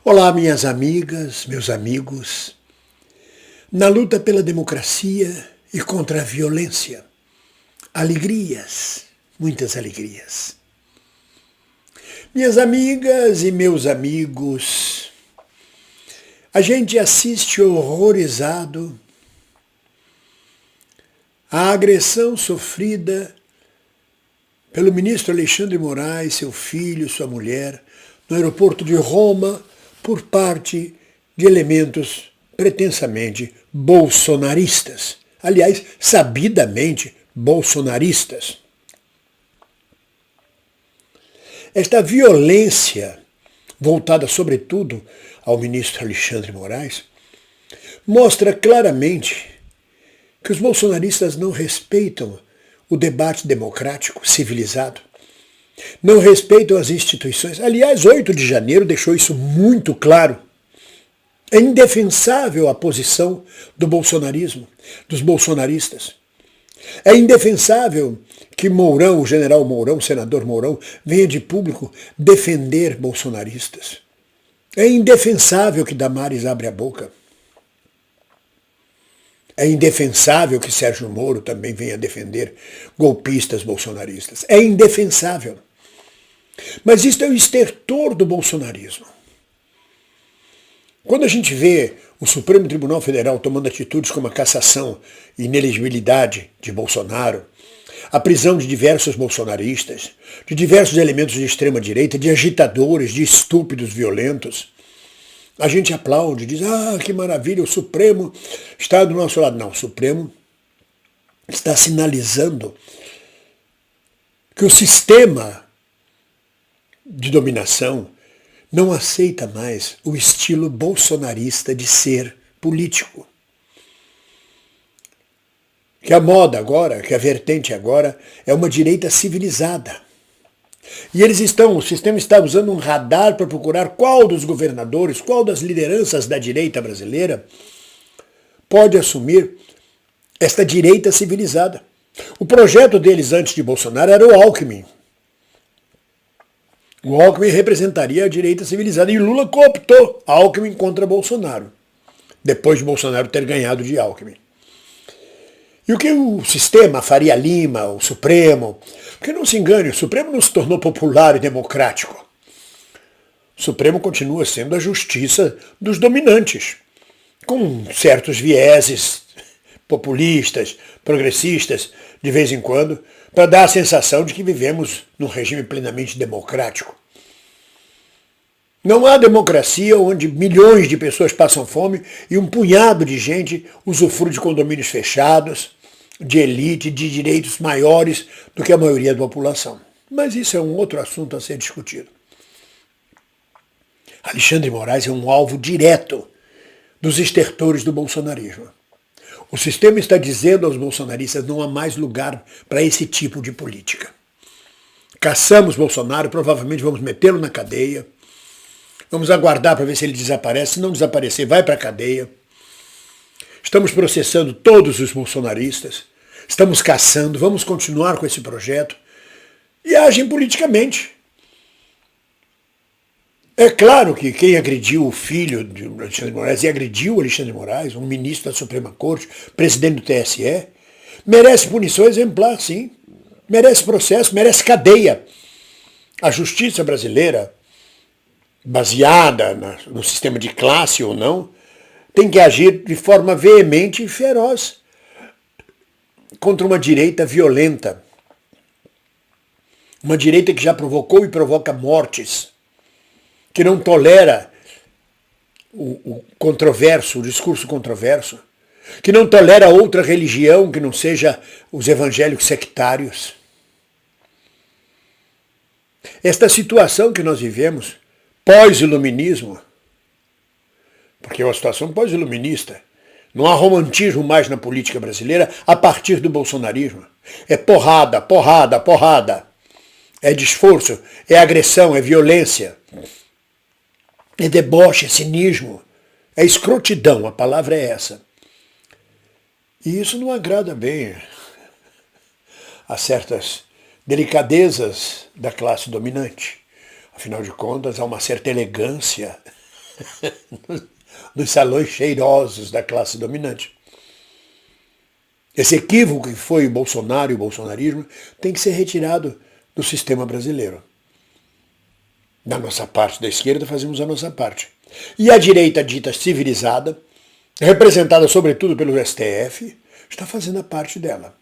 Olá, minhas amigas, meus amigos. Na luta pela democracia e contra a violência, alegrias, muitas alegrias. Minhas amigas e meus amigos, a gente assiste horrorizado à agressão sofrida pelo ministro Alexandre Moraes, seu filho, sua mulher, no aeroporto de Roma, por parte de elementos pretensamente bolsonaristas. Aliás, sabidamente bolsonaristas. Esta violência, voltada sobretudo ao ministro Alexandre Moraes, mostra claramente que os bolsonaristas não respeitam o debate democrático, civilizado, não respeitam as instituições. Aliás, 8 de janeiro deixou isso muito claro. É indefensável a posição do bolsonarismo, dos bolsonaristas. É indefensável que Mourão, o general Mourão, o senador Mourão, venha de público defender bolsonaristas. É indefensável que Damares abra a boca. É indefensável que Sérgio Moro também venha defender golpistas bolsonaristas. É indefensável. Mas isto é o estertor do bolsonarismo. Quando a gente vê o Supremo Tribunal Federal tomando atitudes como a cassação e inelegibilidade de Bolsonaro, a prisão de diversos bolsonaristas, de diversos elementos de extrema-direita, de agitadores, de estúpidos violentos, a gente aplaude, diz, que maravilha, o Supremo está do nosso lado. Não, o Supremo está sinalizando que o sistema de dominação não aceita mais o estilo bolsonarista de ser político. Que a moda agora, que a vertente agora é uma direita civilizada. E o sistema está usando um radar para procurar qual dos governadores, qual das lideranças da direita brasileira pode assumir esta direita civilizada. O projeto deles antes de Bolsonaro era o Alckmin. O Alckmin representaria a direita civilizada e Lula cooptou Alckmin contra Bolsonaro, depois de Bolsonaro ter ganhado de Alckmin. E o que o sistema, a Faria Lima, o Supremo, porque não se engane, o Supremo não se tornou popular e democrático. O Supremo continua sendo a justiça dos dominantes, com certos vieses populistas, progressistas, de vez em quando, para dar a sensação de que vivemos num regime plenamente democrático. Não há democracia onde milhões de pessoas passam fome e um punhado de gente usufrui de condomínios fechados, de elite, de direitos maiores do que a maioria da população. Mas isso é um outro assunto a ser discutido. Alexandre Moraes é um alvo direto dos estertores do bolsonarismo. O sistema está dizendo aos bolsonaristas não há mais lugar para esse tipo de política. Caçamos Bolsonaro, provavelmente vamos metê-lo na cadeia. Vamos aguardar para ver se ele desaparece. Se não desaparecer, vai para a cadeia. Estamos processando todos os bolsonaristas. Estamos caçando. Vamos continuar com esse projeto. E agem politicamente. É claro que quem agrediu o filho de Alexandre Moraes e agrediu Alexandre Moraes, um ministro da Suprema Corte, presidente do TSE, merece punição exemplar, sim. Merece processo, merece cadeia. A justiça brasileira, baseada no sistema de classe ou não, tem que agir de forma veemente e feroz contra uma direita violenta. Uma direita que já provocou e provoca mortes, que não tolera o controverso, o discurso controverso, que não tolera outra religião que não seja os evangélicos sectários. Esta situação que nós vivemos, pós-iluminismo, porque é uma situação pós-iluminista, não há romantismo mais na política brasileira a partir do bolsonarismo. É porrada, porrada, porrada. É desforço, é agressão, é violência. É deboche, é cinismo, é escrotidão, a palavra é essa. E isso não agrada bem a certas delicadezas da classe dominante. Afinal de contas, há uma certa elegância nos salões cheirosos da classe dominante. Esse equívoco que foi o Bolsonaro e o bolsonarismo tem que ser retirado do sistema brasileiro. Da nossa parte, da esquerda, fazemos a nossa parte. E a direita dita civilizada, representada sobretudo pelo STF, está fazendo a parte dela.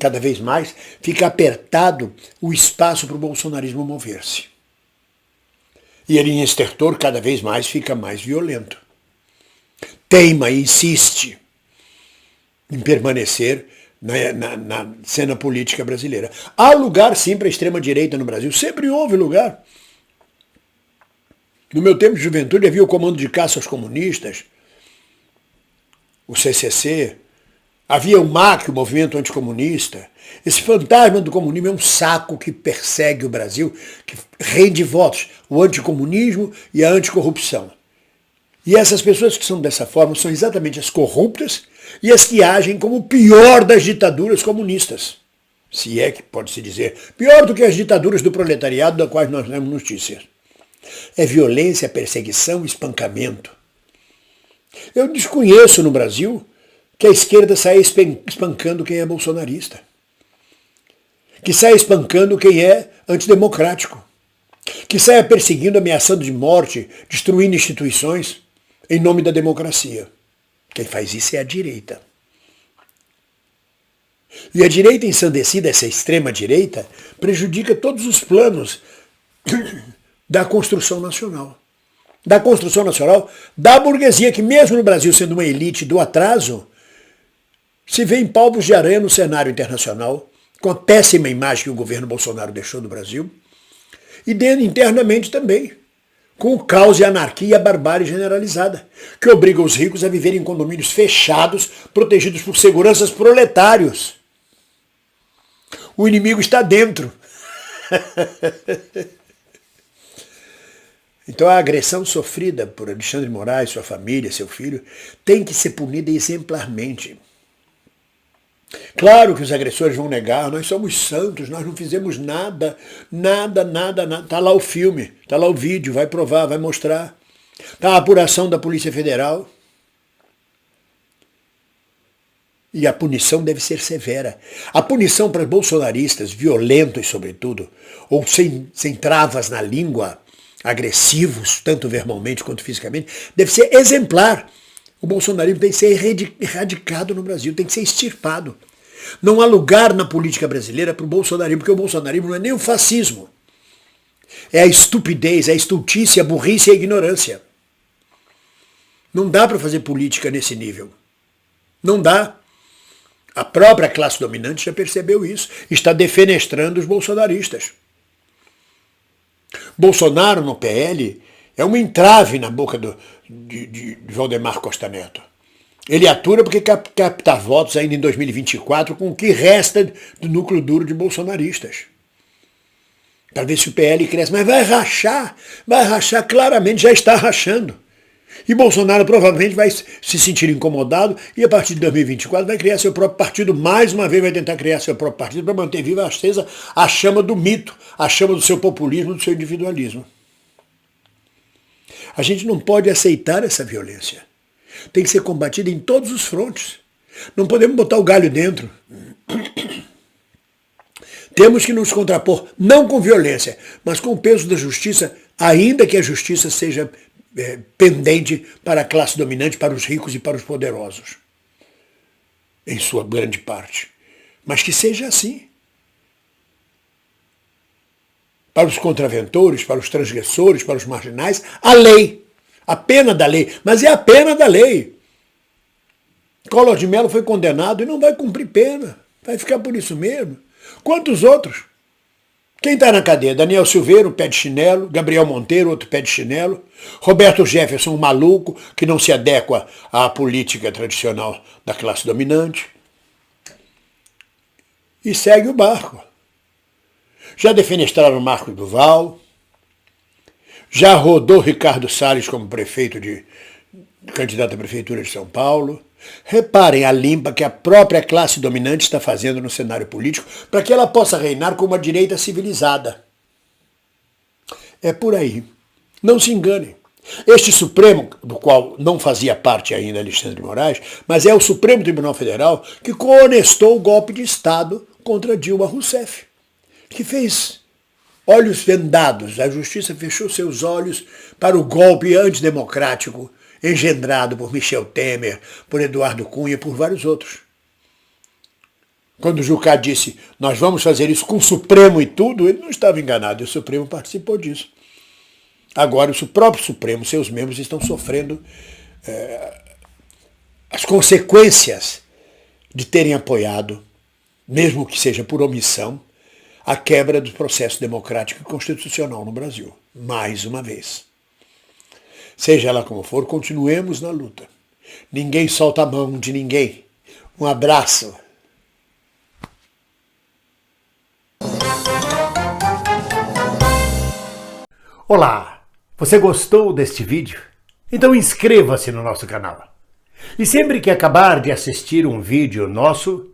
Cada vez mais fica apertado o espaço para o bolsonarismo mover-se. E a linha estertor cada vez mais fica mais violento. Teima e insiste em permanecer na cena política brasileira. Há lugar sim para a extrema-direita no Brasil, sempre houve lugar. No meu tempo de juventude havia o Comando de Caça aos Comunistas, o CCC, havia o MAC, o Movimento Anticomunista. Esse fantasma do comunismo é um saco que persegue o Brasil, que rende votos, o anticomunismo e a anticorrupção. E essas pessoas que são dessa forma são exatamente as corruptas e as que agem como o pior das ditaduras comunistas. Se é que pode-se dizer, pior do que as ditaduras do proletariado, da quais nós temos notícias. É violência, perseguição, espancamento. Eu desconheço no Brasil que a esquerda saia espancando quem é bolsonarista, que saia espancando quem é antidemocrático, que saia perseguindo, ameaçando de morte, destruindo instituições em nome da democracia. Quem faz isso é a direita. E a direita ensandecida, essa extrema-direita, prejudica todos os planos da construção nacional. Da construção nacional da burguesia, que mesmo no Brasil sendo uma elite do atraso, se vê em palmos de aranha no cenário internacional, com a péssima imagem que o governo Bolsonaro deixou do Brasil, e dentro internamente também, com o caos e a anarquia e a barbárie generalizada, que obriga os ricos a viverem em condomínios fechados, protegidos por seguranças proletários. O inimigo está dentro. Então a agressão sofrida por Alexandre de Moraes, sua família, seu filho, tem que ser punida exemplarmente. Claro que os agressores vão negar, nós somos santos, nós não fizemos nada. Está lá o filme, está lá o vídeo, vai provar, vai mostrar. Está a apuração da Polícia Federal. E a punição deve ser severa. A punição para bolsonaristas, violentos sobretudo, ou sem travas na língua, agressivos, tanto verbalmente quanto fisicamente, deve ser exemplar. O bolsonarismo tem que ser erradicado no Brasil, tem que ser extirpado. Não há lugar na política brasileira para o bolsonarismo, porque o bolsonarismo não é nem o fascismo. É a estupidez, é a estultice, a burrice e a ignorância. Não dá para fazer política nesse nível. Não dá. A própria classe dominante já percebeu isso. Está defenestrando os bolsonaristas. Bolsonaro no PL é uma entrave na boca de Valdemar Costa Neto. Ele atura porque quer captar votos ainda em 2024 com o que resta do núcleo duro de bolsonaristas. Para ver se o PL cresce. Mas vai rachar claramente, já está rachando. E Bolsonaro provavelmente vai se sentir incomodado e a partir de 2024 vai criar seu próprio partido. Mais uma vez vai tentar criar seu próprio partido para manter viva acesa a chama do mito, a chama do seu populismo, do seu individualismo. A gente não pode aceitar essa violência. Tem que ser combatida em todos os frontes. Não podemos botar o galho dentro. Temos que nos contrapor, não com violência, mas com o peso da justiça, ainda que a justiça seja pendente para a classe dominante, para os ricos e para os poderosos. Em sua grande parte. Mas que seja assim. Para os contraventores, para os transgressores, para os marginais, a lei. A pena da lei. Mas é a pena da lei. Collor de Mello foi condenado e não vai cumprir pena. Vai ficar por isso mesmo. Quantos outros? Quem está na cadeia? Daniel Silveira, um pé de chinelo. Gabriel Monteiro, outro pé de chinelo. Roberto Jefferson, um maluco que não se adequa à política tradicional da classe dominante. E segue o barco. Já defenestraram Marcos Duval. Já rodou Ricardo Salles como candidato à prefeitura de São Paulo. Reparem a limpa que a própria classe dominante está fazendo no cenário político para que ela possa reinar como uma direita civilizada. É por aí. Não se enganem. Este Supremo, do qual não fazia parte ainda Alexandre de Moraes, mas é o Supremo Tribunal Federal que cohonestou o golpe de Estado contra Dilma Rousseff, que fez olhos vendados. A justiça fechou seus olhos para o golpe antidemocrático engendrado por Michel Temer, por Eduardo Cunha e por vários outros. Quando o Jucá disse, nós vamos fazer isso com o Supremo e tudo, ele não estava enganado, e o Supremo participou disso. Agora, o próprio Supremo, seus membros estão sofrendo as consequências de terem apoiado, mesmo que seja por omissão, a quebra do processo democrático e constitucional no Brasil. Mais uma vez. Seja ela como for, continuemos na luta. Ninguém solta a mão de ninguém. Um abraço. Olá! Você gostou deste vídeo? Então inscreva-se no nosso canal. E sempre que acabar de assistir um vídeo nosso,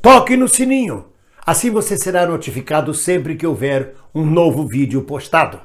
toque no sininho. Assim você será notificado sempre que houver um novo vídeo postado.